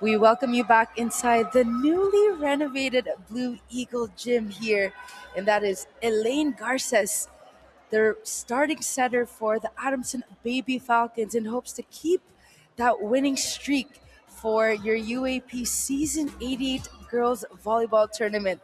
We welcome you back inside the newly renovated Blue Eagle Gym here, and that is Elaine Garces, the starting setter for the Adamson Baby Falcons, in hopes to keep that winning streak for your UAP Season 88 Girls Volleyball Tournament.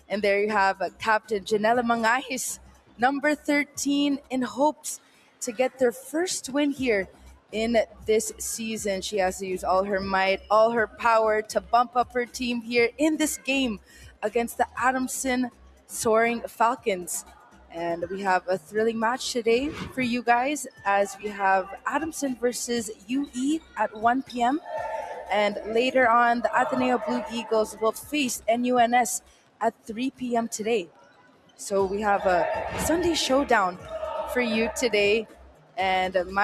And there you have Captain Janela Mangahis, number 13, in hopes to get their first win here in this season. She has to use all her might, all her power to bump up her team here in this game against the Adamson Soaring Falcons. And we have a thrilling match today for you guys, as we have Adamson versus UE at 1 p.m. And later on, the Ateneo Blue Eagles will face NUNS at 3 p.m. today. So we have a Sunday showdown for you today. And my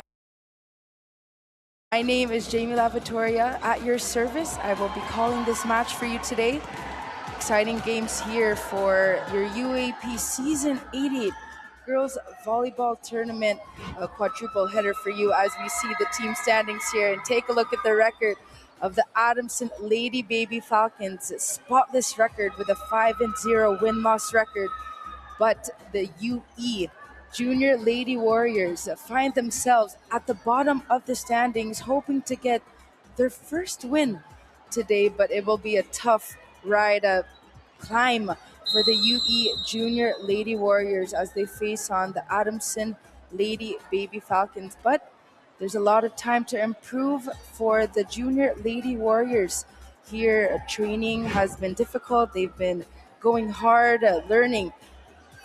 name is Jamie Lavatoria, at your service. I will be calling this match for you today. Exciting games here for your UAP Season 88 Girls Volleyball Tournament. A quadruple header for you as we see the team standings here, and take a look at the record of the Adamson Lady Baby Falcons. Spotless record with a 5-0 win-loss record. But the UE Junior Lady Warriors find themselves at the bottom of the standings, hoping to get their first win today, but it will be a tough ride, a climb for the UE Junior Lady Warriors as they face on the Adamson Lady Baby Falcons. But there's a lot of time to improve for the Junior Lady Warriors. Here, training has been difficult. They've been going hard, learning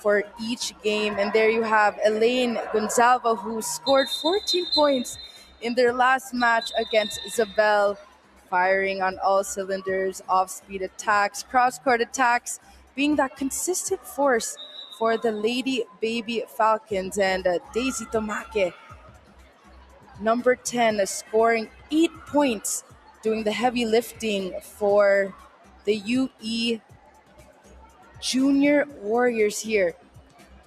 for each game. And there you have Elaine Gonzalvo, who scored 14 points in their last match against Isabel, firing on all cylinders, off-speed attacks, cross-court attacks, being that consistent force for the Lady Baby Falcons. And Daisy Tomake, number 10, scoring 8 points, doing the heavy lifting for the UE Junior Warriors here.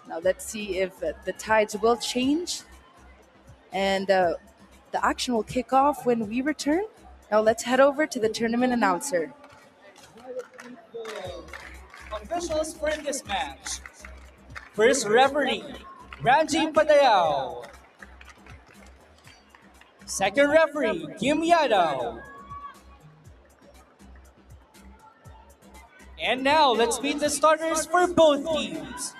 Now let's see if the tides will change, and the action will kick off when we return. Now let's head over to the tournament announcer. Officials for this match. First referee, Ranji Patayao. Second referee, Kim Yadaw. And now, let's meet the starters for both teams.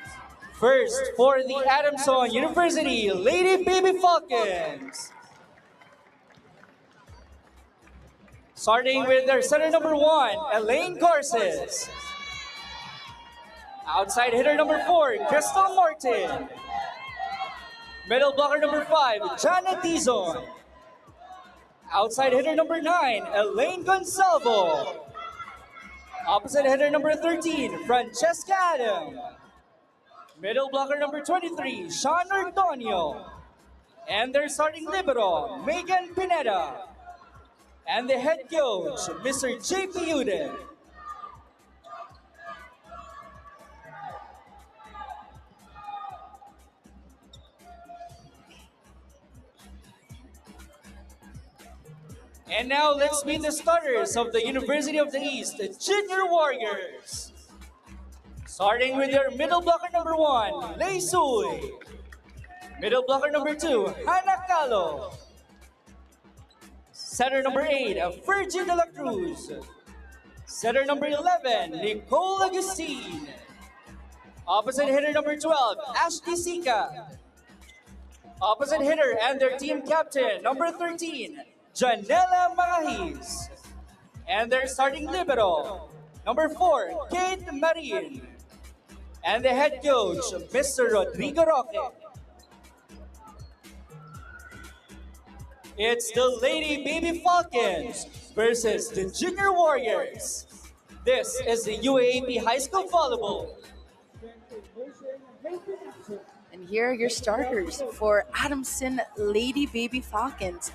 First, for the Adamson University Lady Baby Falcons. Starting with their center number 1, Elaine Garces. Outside hitter number 4, Crystal Martin. Middle blocker number 5, Janet Dizon. Outside hitter number 9, Elaine Gonzalvo. Opposite hitter number 13, Francesca Adam. Middle blocker number 23, Sean Ordonio. And their starting libero, Megan Pineda. And the head coach, Mr. J.P. Uden. And now let's meet the starters of the University of the East, the Junior Warriors. Starting with their middle blocker number 1, Lei Sui. Middle blocker number 2, Hannah Calo. Setter number 8, Fergie de la Cruz. Setter number 11, Nicole Agustin. Opposite hitter number 12, Ashley Sika. Opposite hitter and their team captain, number 13, Janela Mangahis. And their starting libero, number 4, Kate Marin. And the head coach, Mr. Rodrigo Roque. It's the Lady Baby Falcons versus the Junior Warriors. This is the UAAP High School Volleyball. And here are your starters for Adamson Lady Baby Falcons.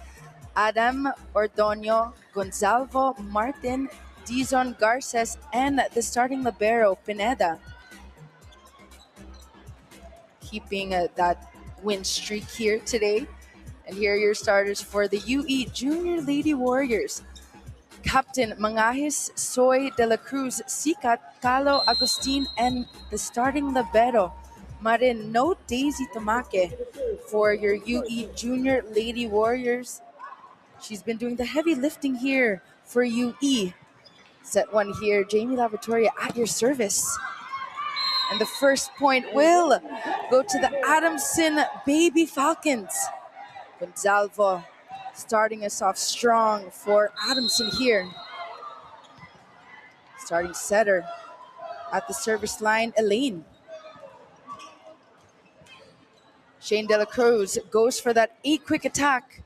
Adam Ordonio, Gonzalvo, Martin, Dizon Garces, and the starting libero, Pineda. keeping that win streak here today. And here are your starters for the UE Junior Lady Warriors. Captain Mangahis, Soy de la Cruz, Sikat, Calo Agustin, and the starting libero, Marin No Daisy Tamake. For your UE Junior Lady Warriors, she's been doing the heavy lifting here for UE. Set one here, Jamie Lavatoria at your service. And the first point will go to the Adamson Baby Falcons. Gonzalvo starting us off strong for Adamson here. Starting setter at the service line, Elaine. Shane De La Cruz goes for that 8 quick attack.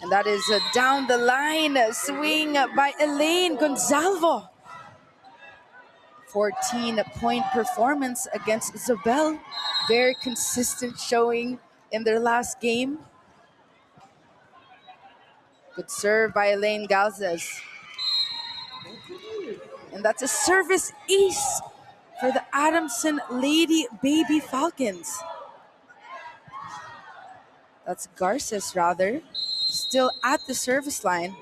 And that is a down the line swing by Elaine Gonzalvo. 14-point performance against Isabel. Very consistent showing in their last game. Good serve by Elaine Galzez. And that's a service ace for the Adamson Lady Baby Falcons. That's Garces rather, still at the service line.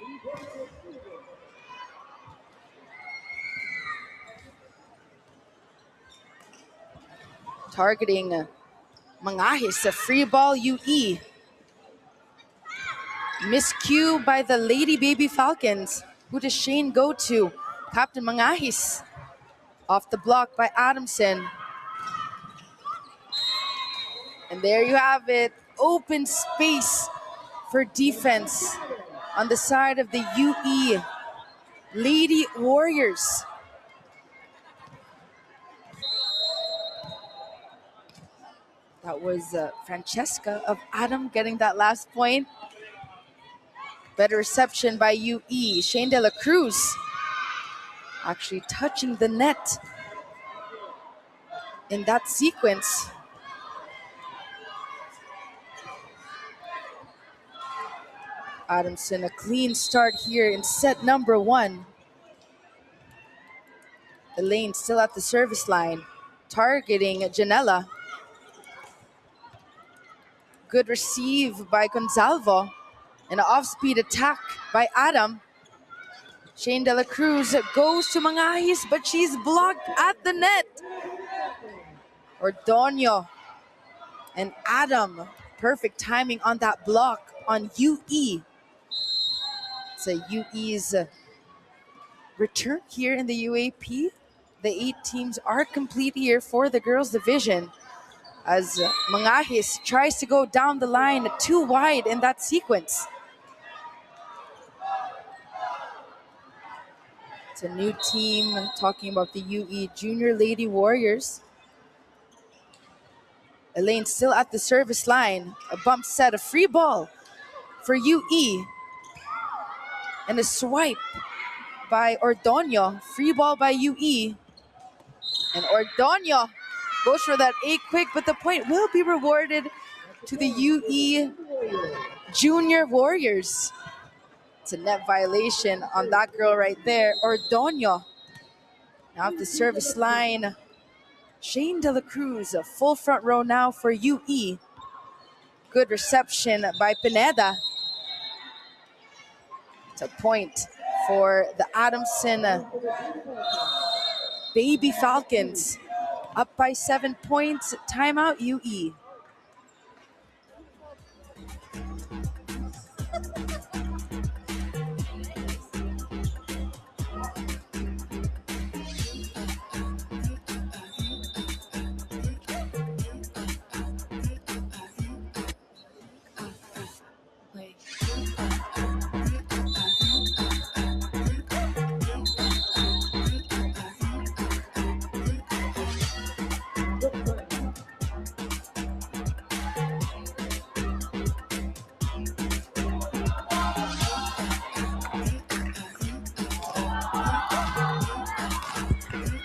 Targeting Mangahis, a free ball UE. Miscue by the Lady Baby Falcons. Who does Shane go to? Captain Mangahis. Off the block by Adamson. And there you have it. Open space for defense on the side of the UE Lady Warriors. That was Francesca of Adam getting that last point. Better reception by UE. Shane De La Cruz actually touching the net in that sequence. Adamson, a clean start here in set number 1. Elaine still at the service line, targeting Janela. Good receive by Gonzalvo. An off-speed attack by Adam. Shane De La Cruz goes to Mangahis, but she's blocked at the net. Ordonio and Adam, perfect timing on that block on UE. It's a UE's return here in the UAP. The 8 teams are complete here for the girls division, as Mangahis tries to go down the line too wide in that sequence. It's a new team, talking about the UE Junior Lady Warriors. Elaine still at the service line. A bump set, a free ball for UE. And a swipe by Ordonio. Free ball by UE. And Ordonio goes for that 8 quick, but the point will be rewarded to the UE Junior Warriors. It's a net violation on that girl right there, Ordonio. Now at the service line, Shane De La Cruz, a full front row now for UE. Good reception by Pineda. It's a point for the Adamson Baby Falcons. Up by 7 points, timeout UE.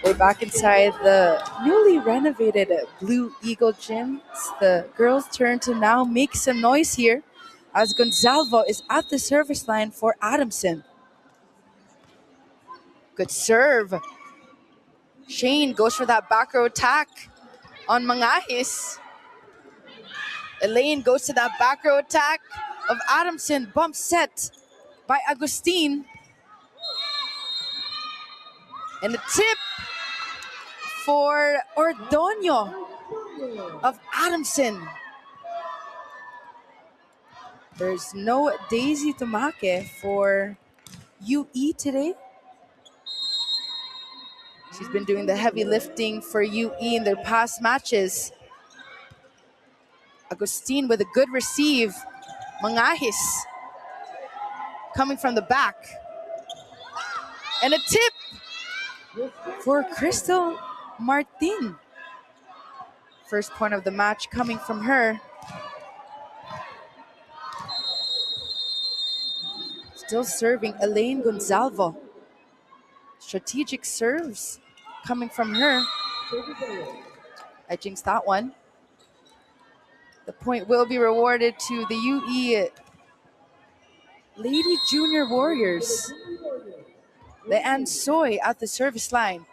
We're back inside the newly renovated Blue Eagle Gym. It's the girls' turn to now make some noise here, as Gonzalvo is at the service line for Adamson. Good serve. Shane goes for that back row attack. on Mangahis. Elaine goes to that back row attack of Adamson. Bump set by Agustin. And a tip for Ordonio of Adamson. There's no Daisy Tomake for UE today. She's been doing the heavy lifting for UE in their past matches. Agustin with a good receive. Mangahis coming from the back. And a tip for Crystal Martin. First point of the match coming from her. Still serving Elaine Gonzalvo. Strategic serves coming from her. I jinxed that one. The point will be rewarded to the UE Lady Junior Warriors. Leanne Soy at the service line.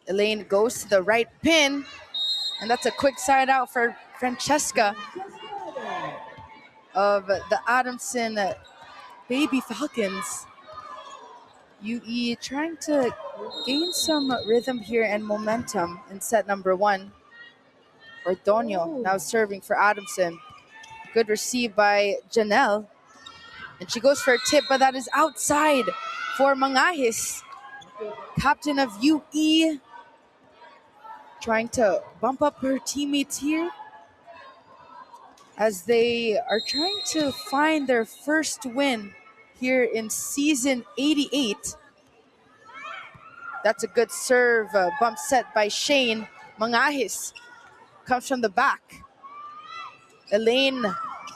Elaine goes to the right pin, and that's a quick side out for Francesca of the Adamson Baby Falcons. UE trying to gain some rhythm here and momentum in set number one. Ordonio now serving for Adamson. Good receive by Janelle. And she goes for a tip, but that is outside for Mangahis. Captain of UE trying to bump up her teammates here as they are trying to find their first win here in season 88. That's a good serve, bump set by Shane. Mangahis comes from the back. Elaine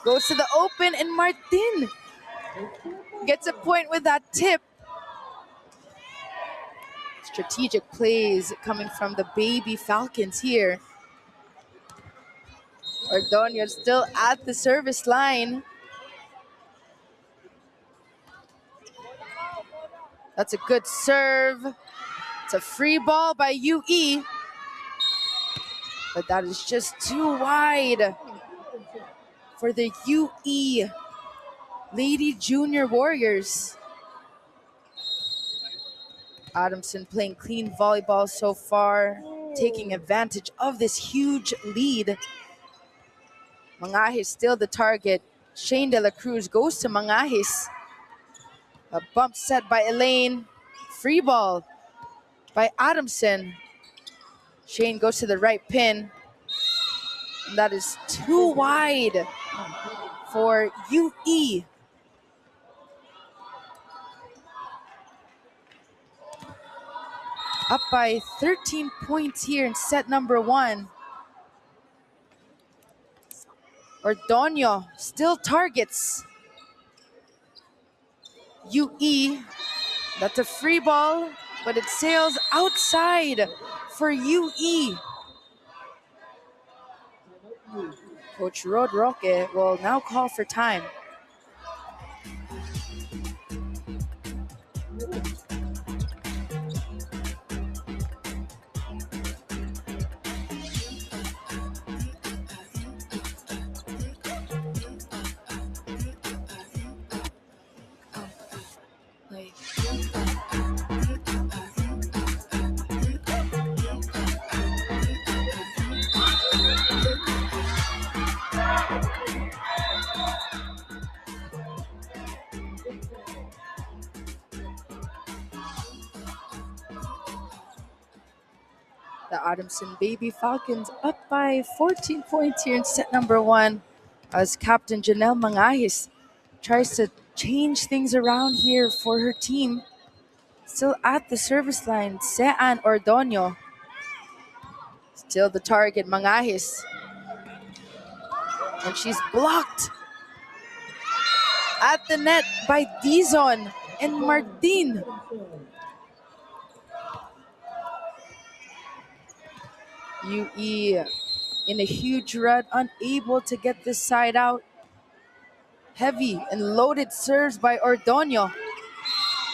goes to the open, and Martin gets a point with that tip. Strategic plays coming from the Baby Falcons here. Ordonio still at the service line. That's a good serve. It's a free ball by UE. But that is just too wide for the UE Lady Junior Warriors. Adamson playing clean volleyball so far, taking advantage of this huge lead. Mangahis still the target. Shane De La Cruz goes to Mangahis. A bump set by Elaine. Free ball by Adamson. Shane goes to the right pin. And that is too wide for UE. Up by 13 points here in set number one. Ordonio still targets UE. That's a free ball, but it sails outside for UE. Coach Rod Roque will now call for time. The Adamson Baby Falcons up by 14 points here in set number one as Captain Janelle Mangahis tries to change things around here for her team. Still at the service line, Sean Ordonio. Still the target, Mangahis. And she's blocked at the net by Dizon and Martin. UE in a huge run, unable to get this side out. Heavy and loaded serves by Ordonio.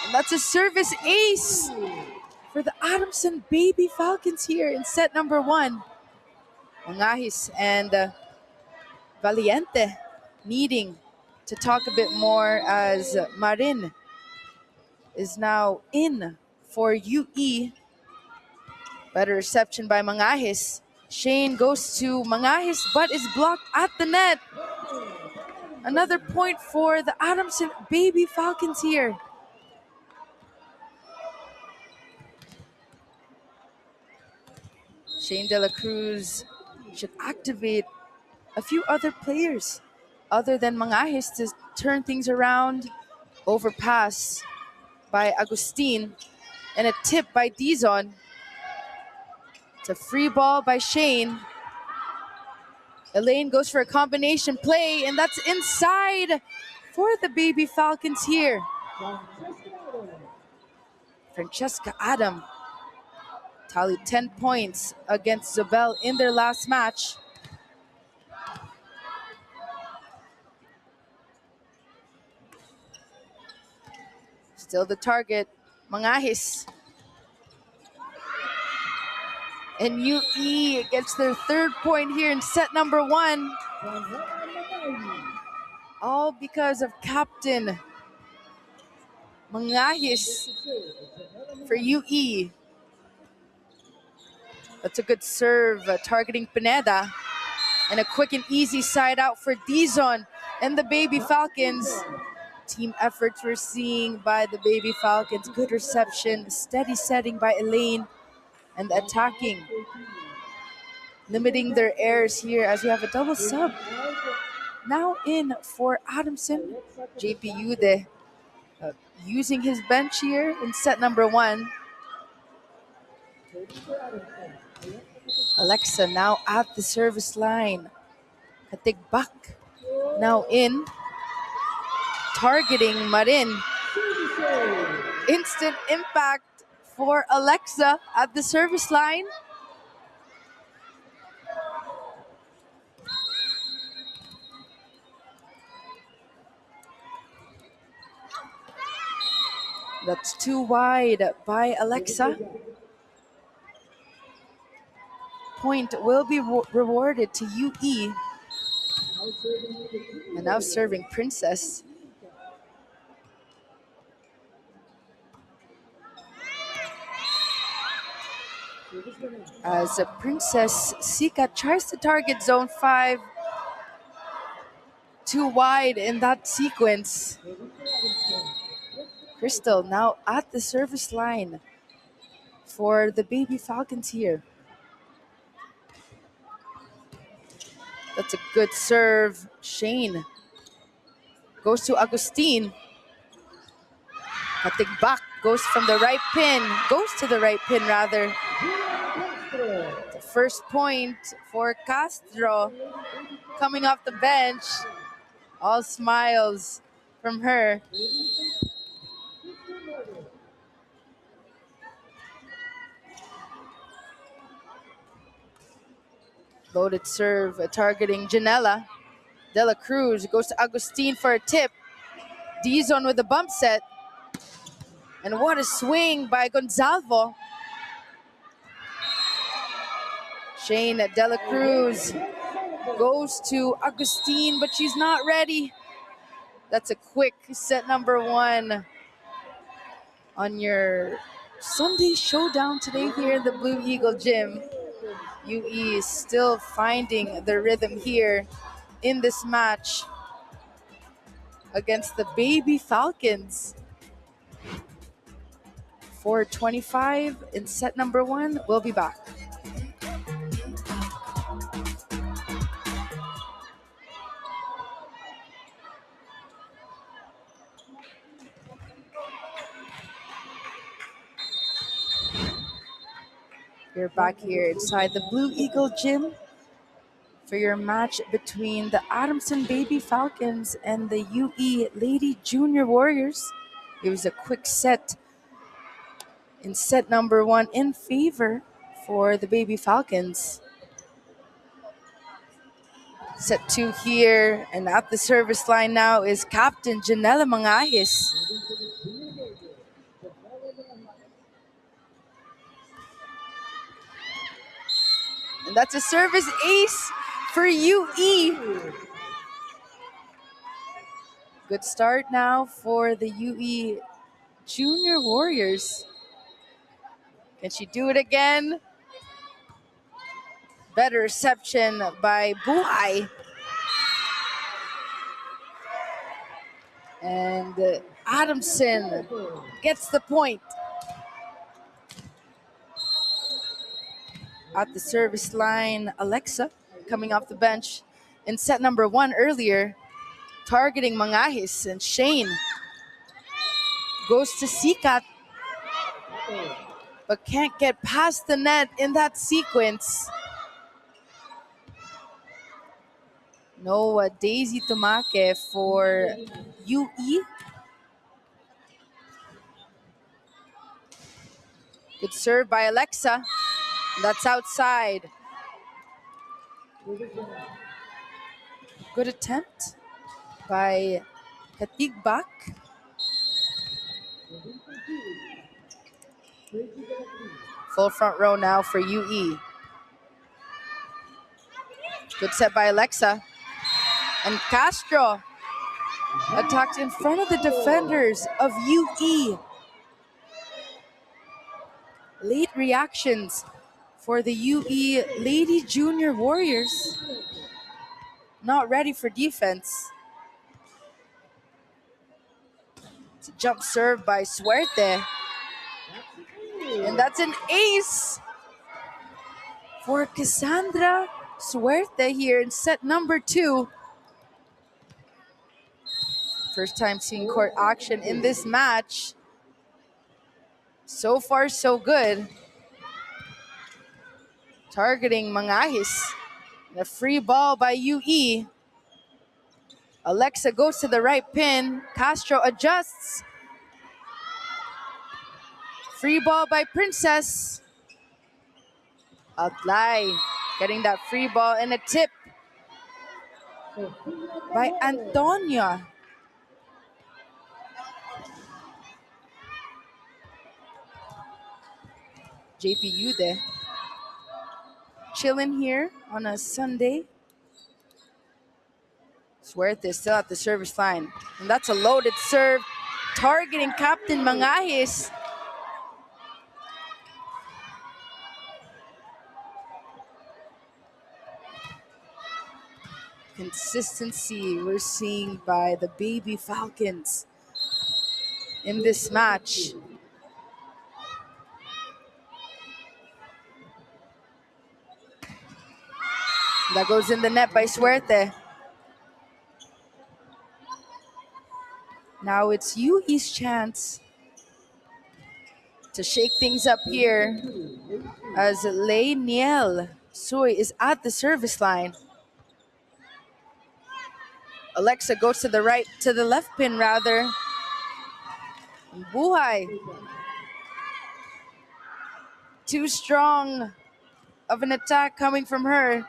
And that's a service ace for the Adamson Baby Falcons here in set number 1. Mangahis and Valiente needing to talk a bit more as Marin is now in for UE. Better reception by Mangahis. Shane goes to Mangahis but is blocked at the net. Another point for the Adamson Baby Falcons here. Shane De La Cruz should activate a few other players other than Mangahis to turn things around. Overpass by Agustin and a tip by Dizon. It's a free ball by Shane. Elaine goes for a combination play, and that's inside for the Baby Falcons here. Francesca Adam tallied 10 points against Zabel in their last match. Still the target, Mangahis. And UE gets their 3rd point here in set number 1. All because of Captain Mangahis for UE. That's a good serve, targeting Pineda. And a quick and easy side out for Dizon and the Baby Falcons. Team efforts we're seeing by the Baby Falcons. Good reception, steady setting by Elaine, and attacking. Limiting their errors here as we have a double sub. Now in for Adamson. JP Ude using his bench here in set number 1. Alexa now at the service line. Katigbak now in. Targeting Marin. Instant impact for Alexa at the service line. That's too wide by Alexa. Point will be rewarded to UE. And now serving Princess. As Princess Sika tries to target zone 5. Too wide in that sequence. Crystal now at the service line for the Baby Falcons here. That's a good serve. Shane goes to Agustin. Katigbak goes from the right pin. Goes to the right pin rather. The first point for Castro coming off the bench. All smiles from her. Loaded serve targeting Janela. De La Cruz goes to Agustin for a tip. Dizon with a bump set. And what a swing by Gonzalvo. Shane De La Cruz goes to Agustin, but she's not ready. That's a quick set number 1 on your Sunday showdown today here in the Blue Eagle Gym. UE is still finding the rhythm here in this match against the Baby Falcons. 4:25 in set number 1. We'll be back. You're back here inside the Blue Eagle Gym for your match between the Adamson Baby Falcons and the UE Lady Junior Warriors. It was a quick set in set number 1 in favor for the Baby Falcons. Set 2 here, and at the service line now is Captain Janela Mangahis. And that's a service ace for UE. Good start now for the UE Junior Warriors. Can she do it again? Better reception by Buhay. And Adamson gets the point. At the service line, Alexa coming off the bench in set number 1 earlier, targeting Mangahis, and Shane goes to Sikat, but can't get past the net in that sequence. No Daisy Tomake for UE. Good serve by Alexa. That's outside. Good attempt by Katigbak. Full front row now for UE. Good set by Alexa. And Castro attacked in front of the defenders of UE. Late reactions for the UE Lady Junior Warriors. Not ready for defense. It's a jump serve by Suerte. And that's an ace for Cassandra Suerte here in set number 2. First time seeing court action in this match. So far, so good. Targeting Mangahis. And a free ball by UE. Alexa goes to the right pin. Castro adjusts. Free ball by Princess. Outlay getting that free ball, and a tip by Antonia. JP Yude chilling here on a Sunday. Suerte is still at the service line. And that's a loaded serve targeting Captain Mangahis. Consistency we're seeing by the Baby Falcons in this match. That goes in the net by Suerte. Now it's UE's chance to shake things up here as Lei Niel Sui is at the service line. Alexa goes to the right, to the left pin rather. Buhay. Too strong of an attack coming from her.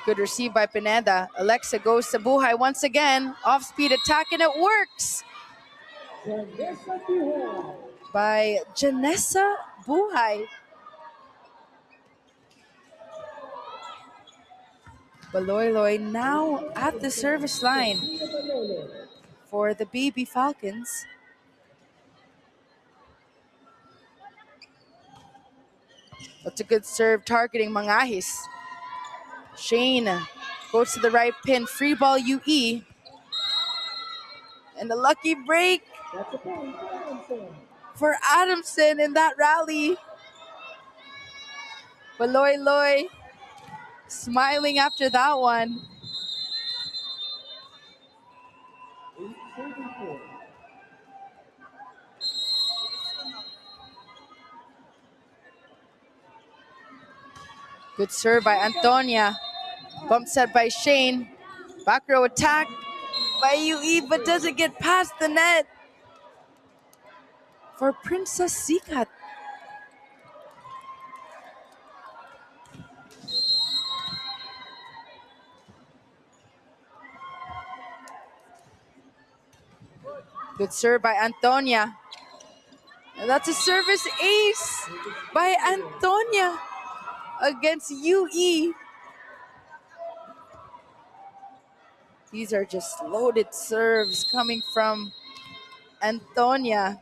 Good receive by Pineda. Alexa goes to Buhay once again. Off-speed attack, and it works. By Janessa Buhay. Baloyloy now at the service line for the Baby Falcons. That's a good serve targeting Mangahis. Shane goes to the right pin, free ball UE. And a lucky break for Adamson in that rally. Baloyloy smiling after that one. Good serve by Antonia. Bump set by Shane. Back row attack by UE, but doesn't get past the net for Princess Sikat. Good serve by Antonia. And that's a service ace by Antonia against UE. These are just loaded serves coming from Antonia.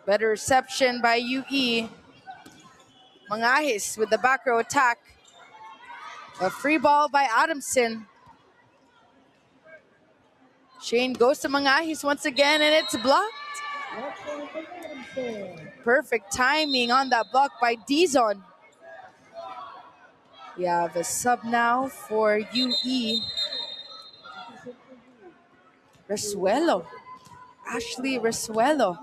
Better reception by UE. Mangahis with the back row attack. A free ball by Adamson. Shane goes to Mangahis once again, and it's blocked. Perfect timing on that block by Dizon. We have a sub now for UE. Resuelo. Ashley Resuelo.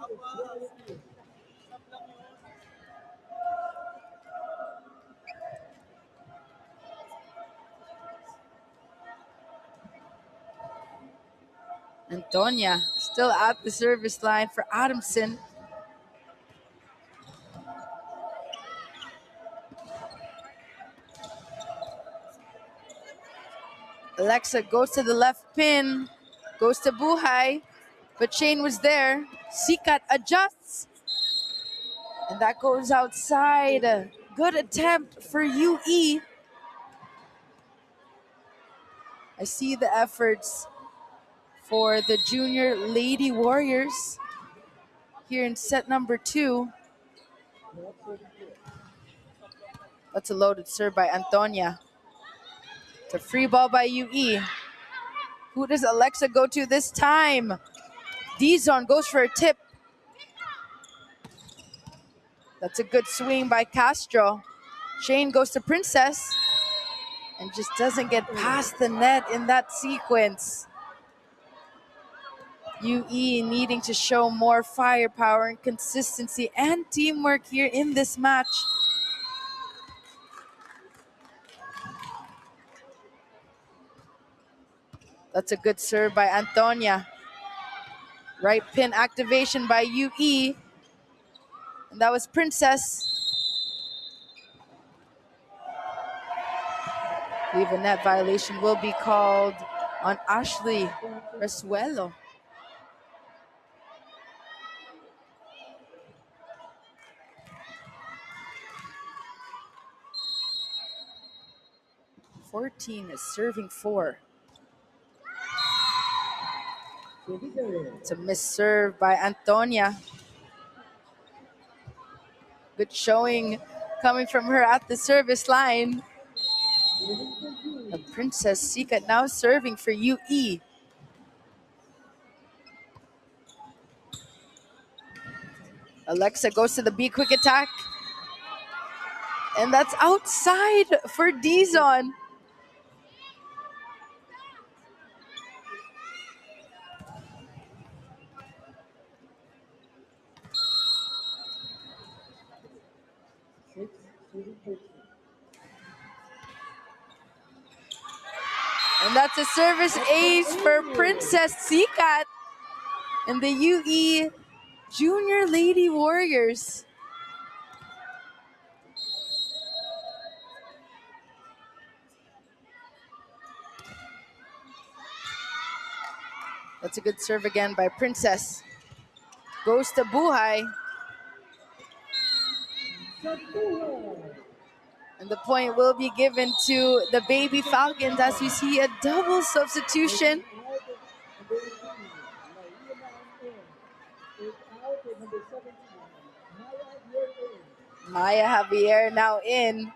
Antonia still at the service line for Adamson. Alexa goes to the left pin, goes to Buhay, but Shane was there. Sikat adjusts, and that goes outside. Good attempt for UE. I see the efforts for the Junior Lady Warriors here in set number 2. That's a loaded serve by Antonia. It's a free ball by UE. Who does Alexa go to this time? Dizon goes for a tip. That's a good swing by Castro. Shane goes to Princess and just doesn't get past the net in that sequence. UE needing to show more firepower and consistency and teamwork here in this match. That's a good serve by Antonia. Right pin activation by UE. And that was Princess. I believe a net violation will be called on Ashley Resuelo. .14 is serving 4. It's a missed serve by Antonia. Good showing coming from her at the service line. The Princess Sikat now serving for UE. Alexa goes to the B quick attack. And that's outside for Dizon. And that's a service ace for Princess Sikat and the UE Junior Lady Warriors. That's a good serve again by Princess. Goes to Buhay. And the point will be given to the Baby Falcons as we see a double substitution. Maya Javier now in.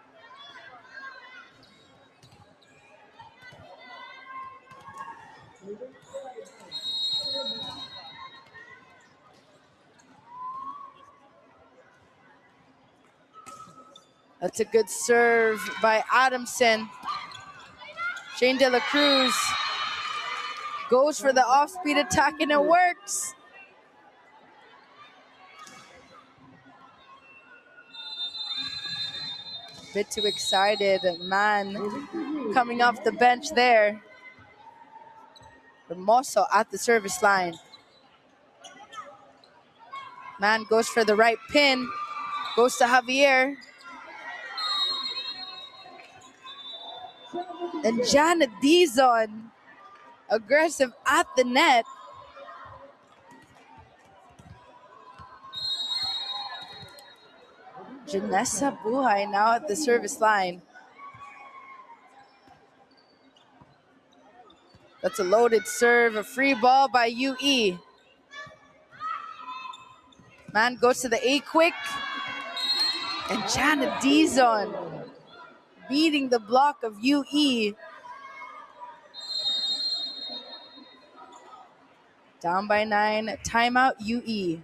That's a good serve by Adamson. Shane De La Cruz goes for the off-speed attack and it works. Bit too excited, man coming off the bench there. Hermoso at the service line. Man goes for the right pin, goes to Javier. And Janet Dizon, aggressive at the net. Janessa Buhay now at the service line. That's a loaded serve, a free ball by UE. Man goes to the A quick. And Janet Dizon beating the block of UE. Down by 9, timeout UE.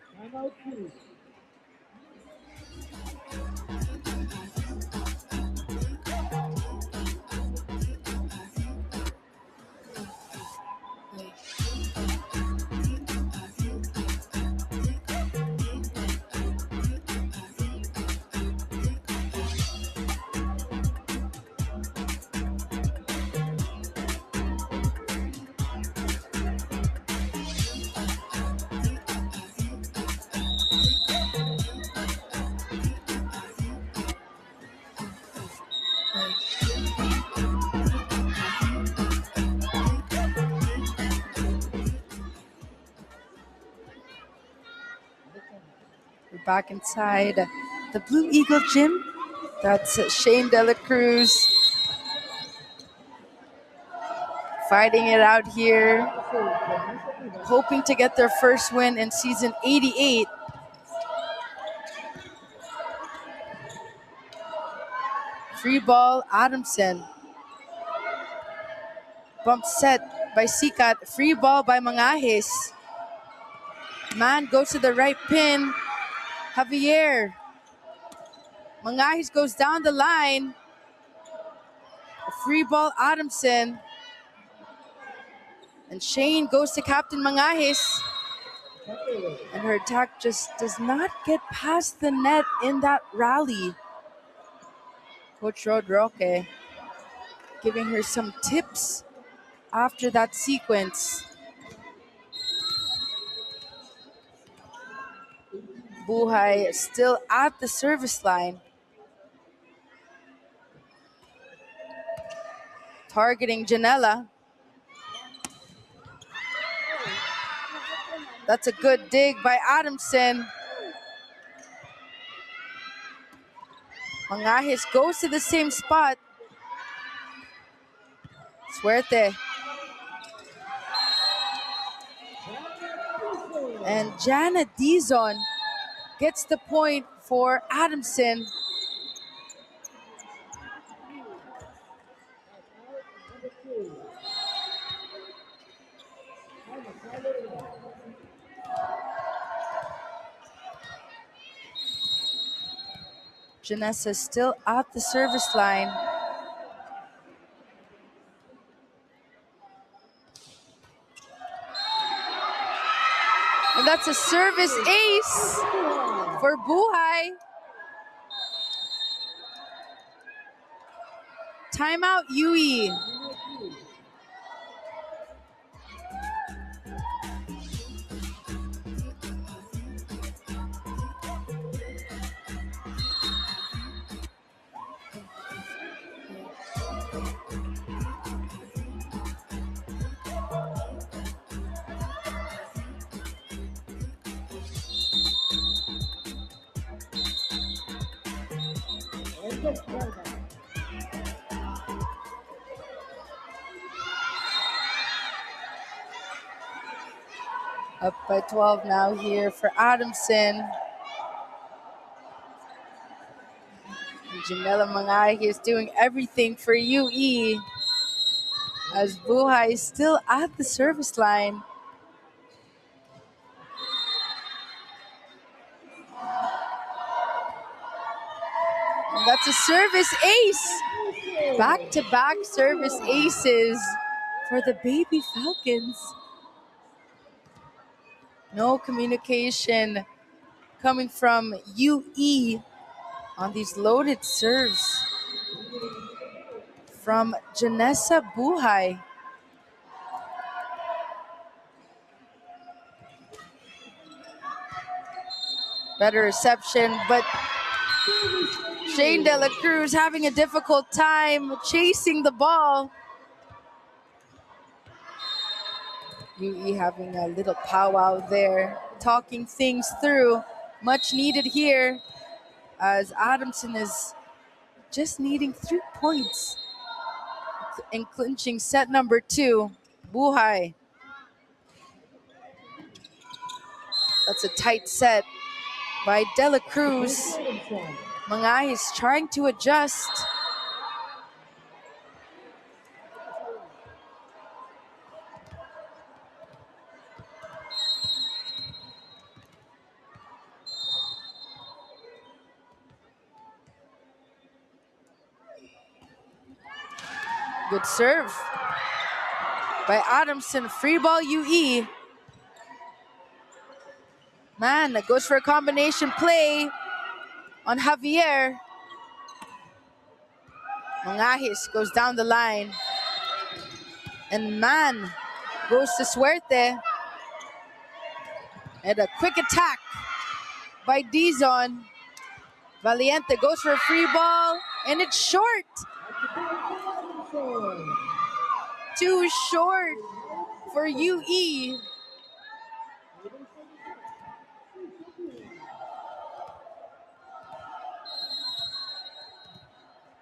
We're back inside the Blue Eagle Gym. That's Shane Dela Cruz fighting it out here, hoping to get their first win in season 88. Free ball, Adamson. Bump set by Sikat. Free ball by Mangahis. Man goes to the right pin. Javier. Mangahis goes down the line. A free ball, Adamson. And Shane goes to Captain Mangahis. And her attack just does not get past the net in that rally. Coach Rod Roque giving her some tips after that sequence. Buhay still at the service line. Targeting Janela. That's a good dig by Adamson. Mangahis goes to the same spot. Suerte. And Janet Dizon gets the point for Adamson. Janessa still at the service line. And that's a service ace for Buhay. Timeout UE. Up by 12 now here for Adamson. And Janela Mangay is doing everything for UE as Buhay is still at the service line. And that's a service ace. Back-to-back service aces for the Baby Falcons. No communication coming from UE on these loaded serves from Janessa Buhay. Better reception, but Shane De La Cruz having a difficult time chasing the ball. UE having a little powwow there, talking things through. Much needed here, as Adamson is just needing 3 points in clinching set number 2. Buhay. That's a tight set by De La Cruz. Mangay is trying to adjust. Good serve by Adamson. Free ball UE. Man, that goes for a combination play on Javier. Mangahis goes down the line. And man goes to Suerte. And a quick attack by Dizon. Valiente goes for a free ball. And it's short. Too short for UE.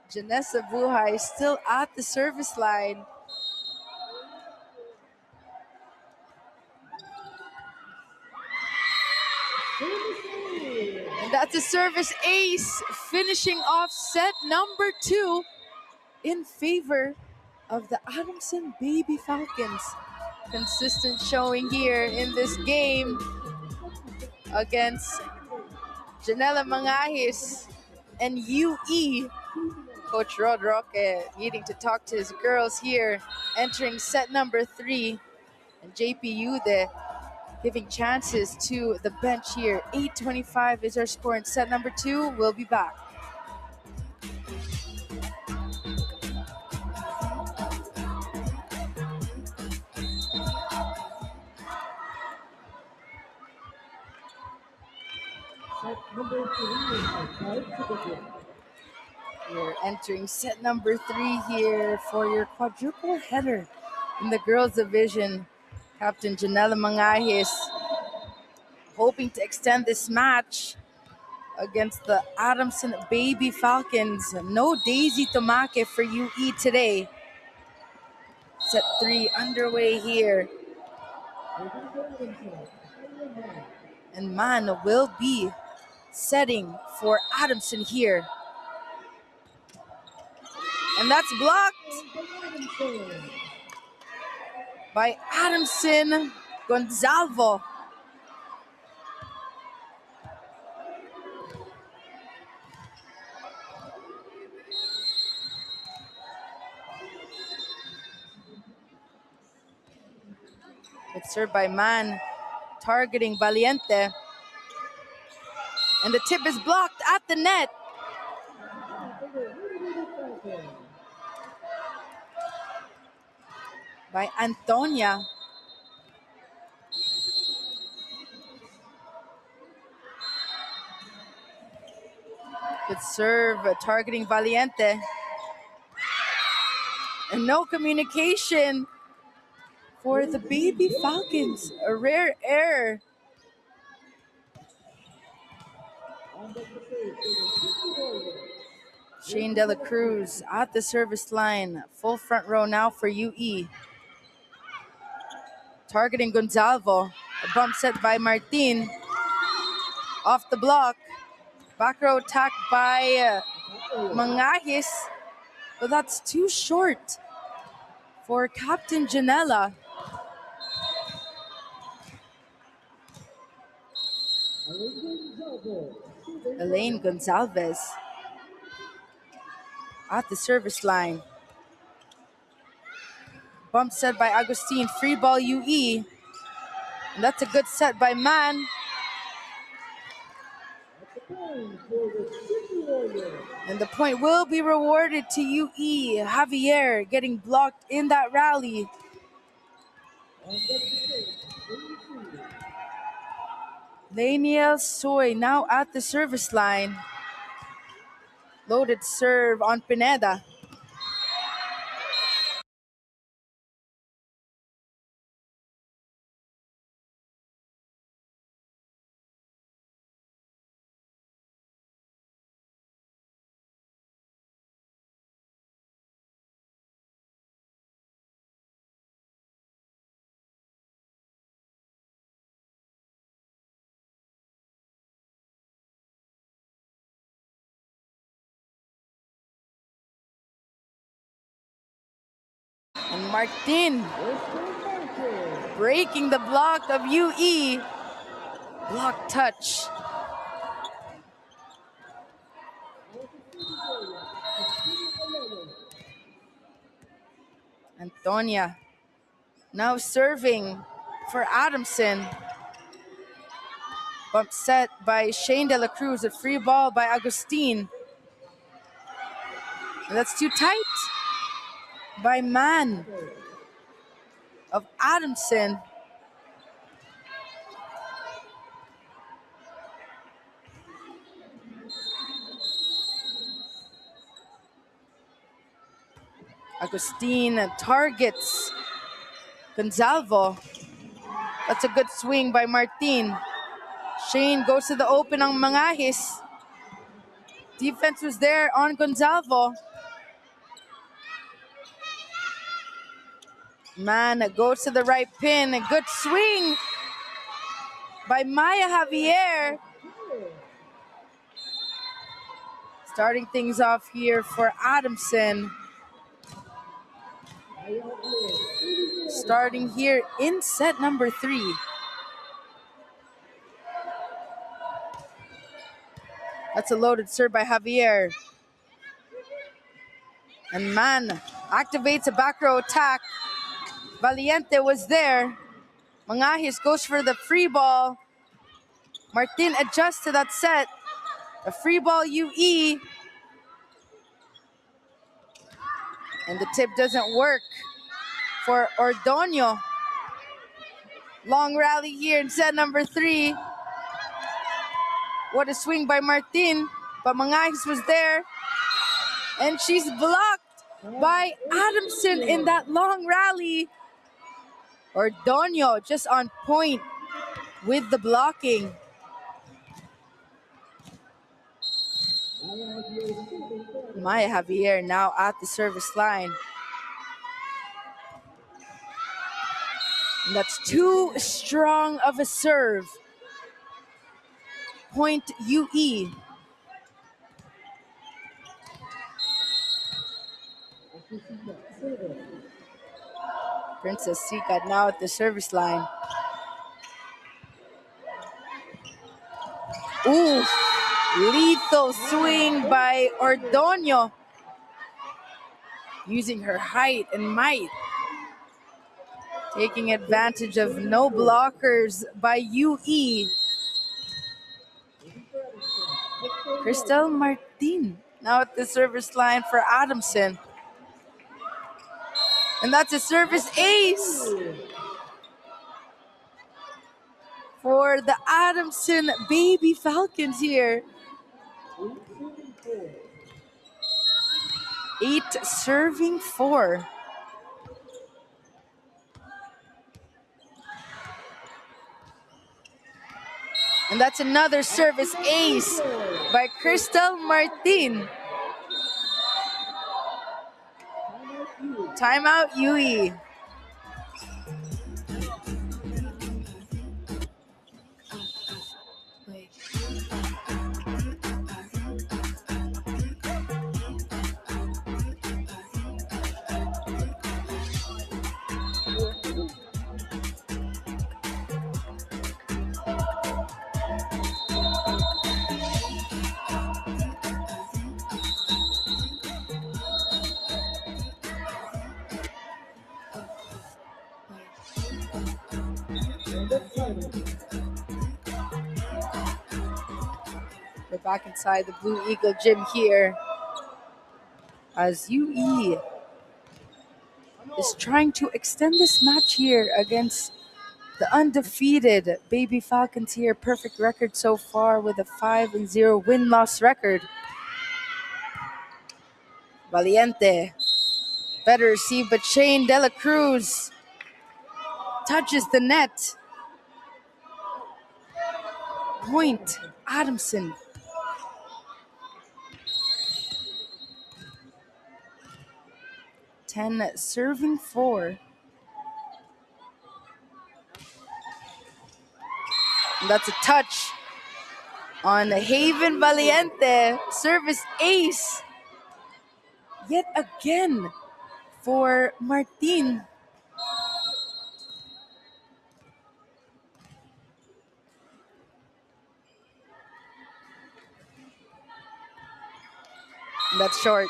Janessa Buhay is still at the service line. And that's a service ace, finishing off set number 2 in favor of the Adamson Baby Falcons. Consistent showing here in this game against Janela Mangahis and UE. Coach Rod Roque needing to talk to his girls here, entering set number 3. And JPU there giving chances to the bench here. 8:25 is our score in set number 2. We'll be back. We're entering set number 3 here for your quadruple header in the girls division. Captain Janela Mangahis hoping to extend this match against the Adamson Baby Falcons. No Daisy Tomake for UE today. Set 3 underway here. And man will be setting for Adamson here. And that's blocked by Adamson Gonzalvo. It's served by Man, targeting Valiente. And the tip is blocked at the net. By Antonia. Good serve, targeting Valiente. And no communication for the Baby Falcons. A rare error. Shane De La Cruz at the service line. Full front row now for UE. Targeting Gonzalvo. A bump set by Martin. Off the block. Back row attack by Mangahis. But that's too short for Captain Janela. Elaine Gonzalez at the service line. Bump set by Agustin. Free ball UE. And that's a good set by Man. And the point will be rewarded to UE. Javier getting blocked in that rally. Laniel Soy now at the service line. Loaded serve on Pineda. And Martin breaking the block of UE. Block touch. Antonia now serving for Adamson. Bump set by Shane De La Cruz. A free ball by Agustin. And that's too tight by Man of Adamson. Agustin targets Gonzalvo. That's a good swing by Martin. Shane goes to the open ng Mangahis. Defense was there on Gonzalvo. Man goes to the right pin. A good swing by Maya Javier. Starting things off here for Adamson. Starting here in set number 3. That's a loaded serve by Javier. And Man activates a back row attack. Valiente was there. Mangahis goes for the free ball. Martin adjusts to that set. A free ball UE. And the tip doesn't work for Ordoño. Long rally here in set number 3. What a swing by Martin. But Mangahis was there. And she's blocked by Adamson in that long rally. Ordoño just on point with the blocking. Maya Javier now at the service line. And that's too strong of a serve. Point UE. Princess Sikat now at the service line. Ooh, lethal swing by Ordoño. Using her height and might. Taking advantage of no blockers by UE. Cristel Martin now at the service line for Adamson. And that's a service ace for the Adamson Baby Falcons here. 8 serving 4. And that's another service ace by Cristel Martin. Timeout UE. We're back inside the Blue Eagle gym here as UE is trying to extend this match here against the undefeated Baby Falcons here. Perfect record so far with a 5-0 win-loss record. Valiente. Better received, but Shane De La Cruz touches the net. Point, Adamson. Ten serving 4. And that's a touch on Haven Valiente. Service ace. Yet again for Martin. And that's short.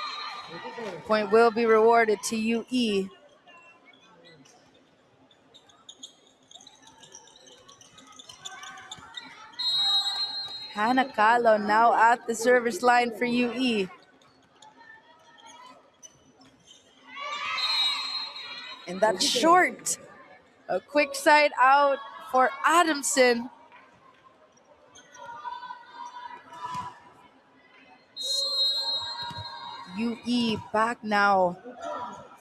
Point will be rewarded to UE. Hannah Kahlo now at the service line for UE. And that's short. A quick side out for Adamson. UE back now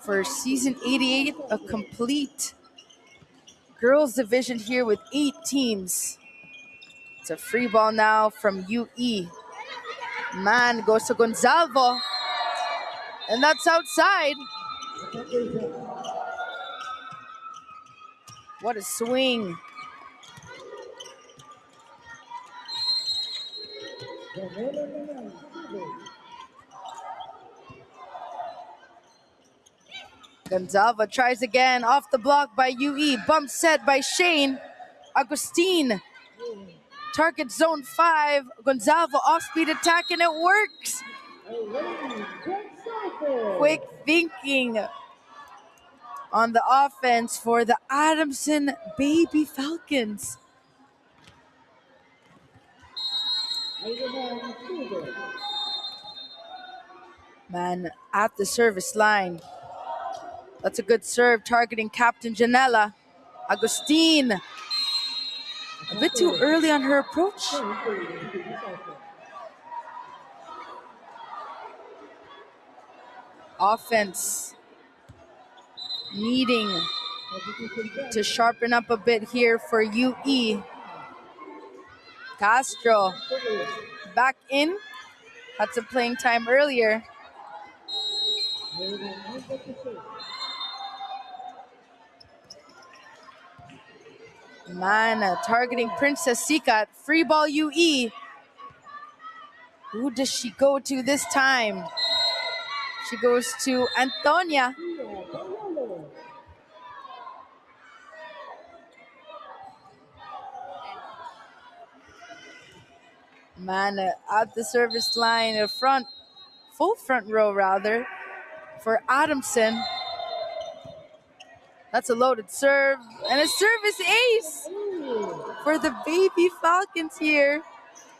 for season 88, a complete girls division here with 8 teams. It's a free ball now from UE. Man goes to Gonzalvo. And that's outside. What a swing. Gonzalvo tries again, off the block by UE. Bump set by Shane. Agustin. Target zone 5. Gonzalvo off-speed attack, and it works. Quick thinking on the offense for the Adamson Baby Falcons. Man at the service line. That's a good serve targeting Captain Janela. Agustin. A bit too early on her approach. Offense needing to sharpen up a bit here for UE. Castro back in. Had some playing time earlier. Man, targeting Princess Sikat. Free ball UE. Who does she go to this time? She goes to Antonia. Man, at the service line, full front row rather, for Adamson. That's a loaded serve, and a service ace for the Baby Falcons here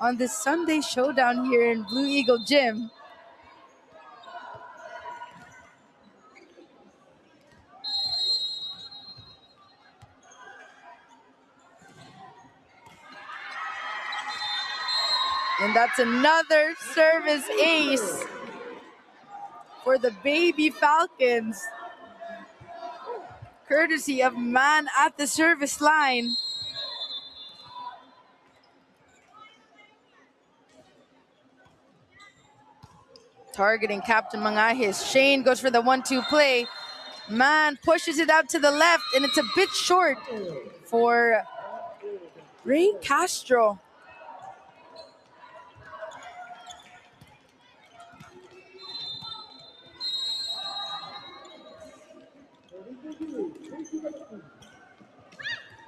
on this Sunday showdown here in Blue Eagle Gym. And that's another service ace for the Baby Falcons, courtesy of Man at the service line. Targeting Captain Mangahis. Shane goes for the 1-2 play. Man pushes it out to the left, and it's a bit short for Ray Castro.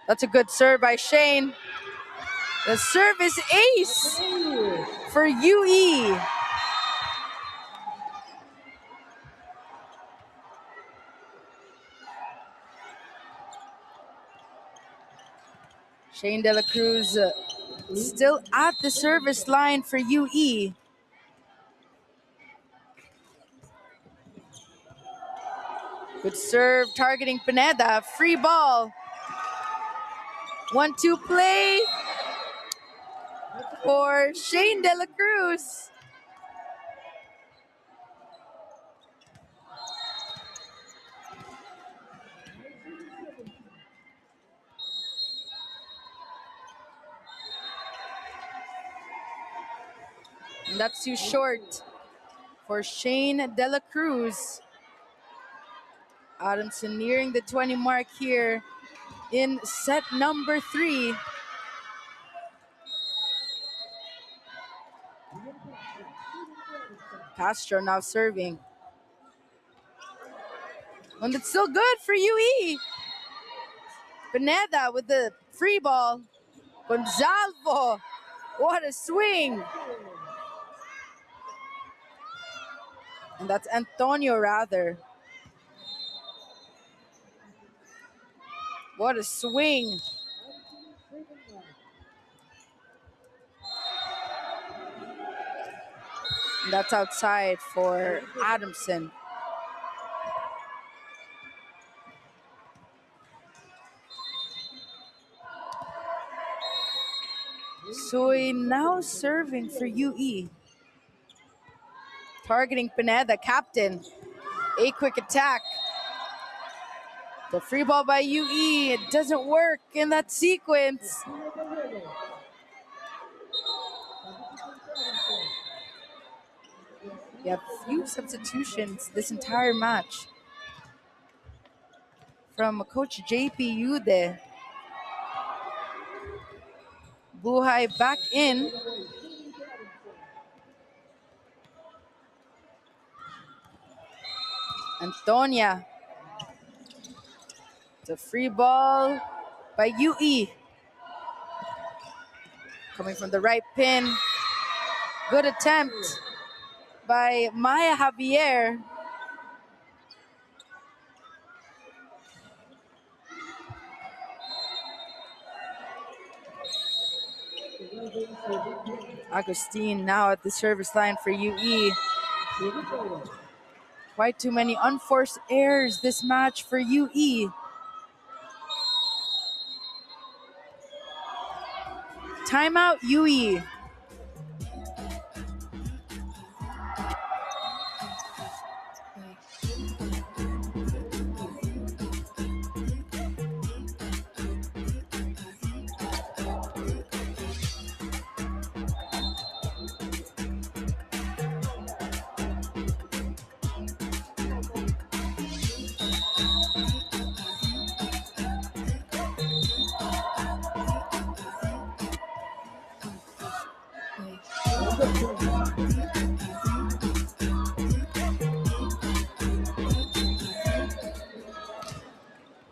That's a good serve by Shane. The service ace for UE. Shane De La Cruz still at the service line for UE. Good serve targeting Pineda. Free ball. 1-2 play for Shane De La Cruz. And that's too short for Shane De La Cruz. Adamson nearing the 20 mark here in set number 3. Castro now serving. And it's still good for UE. Pineda with the free ball. Gonzalvo, what a swing. And that's Antonio rather. What a swing. And that's outside for Adamson. Soy now serving for UE. Targeting Pineda, captain. A quick attack. The free ball by UE. It doesn't work in that sequence. We have few substitutions this entire match. From Coach JP Yude. Buhay back in. Antonia. The free ball by UE. Coming from the right pin. Good attempt by Maya Javier. Agustin now at the service line for UE. Quite too many unforced errors this match for UE. Timeout UE.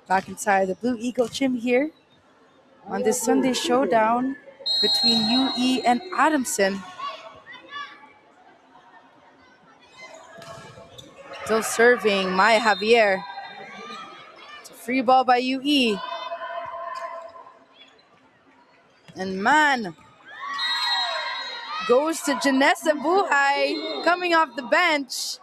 Back inside the Blue Eagle gym here on this Sunday showdown between UE and Adamson. Still serving Maya Javier. It's a free ball by UE. And man, goes to Janessa Buhay coming off the bench.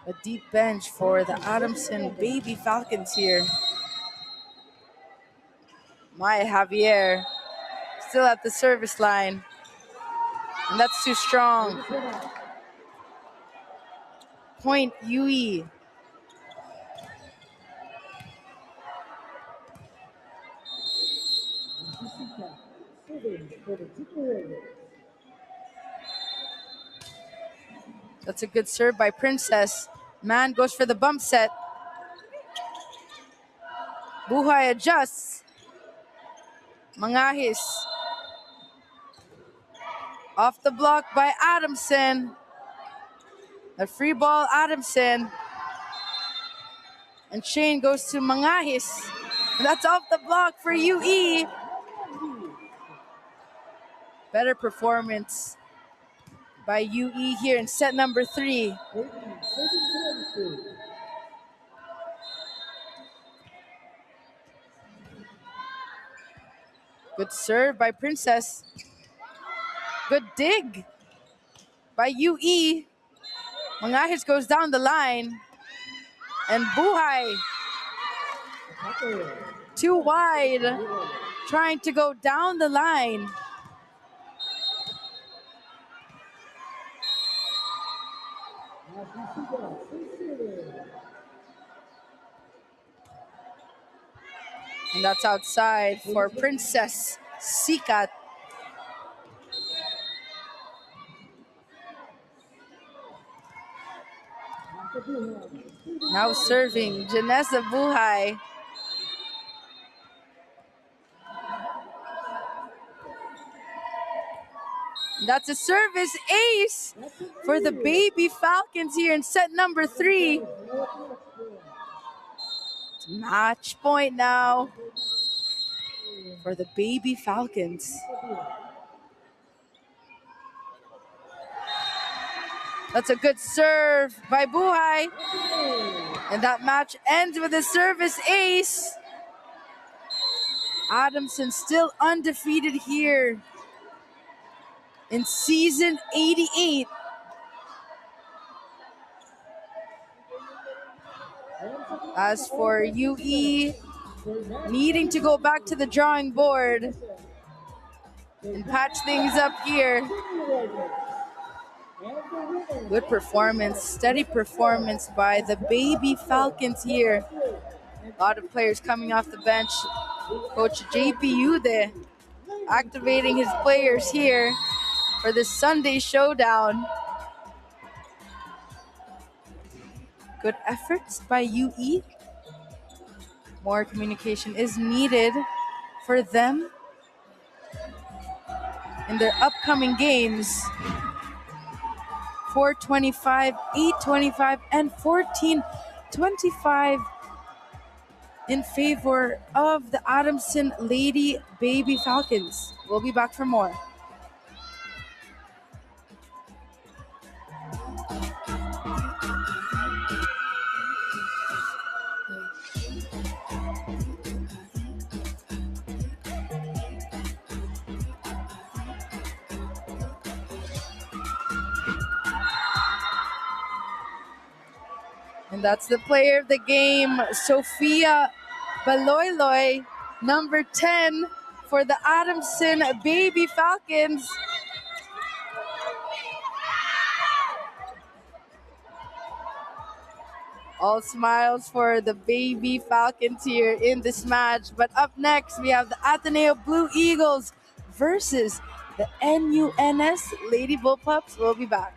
A deep bench for the Adamson Baby Falcons here. Maya Javier still at the service line. And that's too strong. Point UE. That's a good serve by Princess. Man goes for the bump set. Buhay adjusts. Mangahis. Off the block by Adamson. The free ball, Adamson. And Shane goes to Mangahis. And that's off the block for UE. Better performance by UE here in set number 3. Good serve by Princess. Good dig by UE. Mangahis goes down the line. And Buhay, too wide, trying to go down the line. And that's outside for Princess Sikat. Now serving, Janessa Buhay. That's a service ace for the Baby Falcons here in set number 3. It's match point now for the Baby Falcons. That's a good serve by Buhay. And that match ends with a service ace. Adamson still undefeated here in season 88. As for UE, needing to go back to the drawing board and patch things up here. Good performance, steady performance by the Baby Falcons here. A lot of players coming off the bench. Coach JP Ude activating his players here for this Sunday showdown. Good efforts by UE. More communication is needed for them in their upcoming games. 4-25, 8-25, and 14-25 in favor of the Adamson Lady Baby Falcons. We'll be back for more. And that's the player of the game, Sophia Baloyloy, number 10 for the Adamson Baby Falcons. All smiles for the Baby Falcons here in this match. But up next, we have the Ateneo Blue Eagles versus the NUNS Lady Bullpups. We'll be back.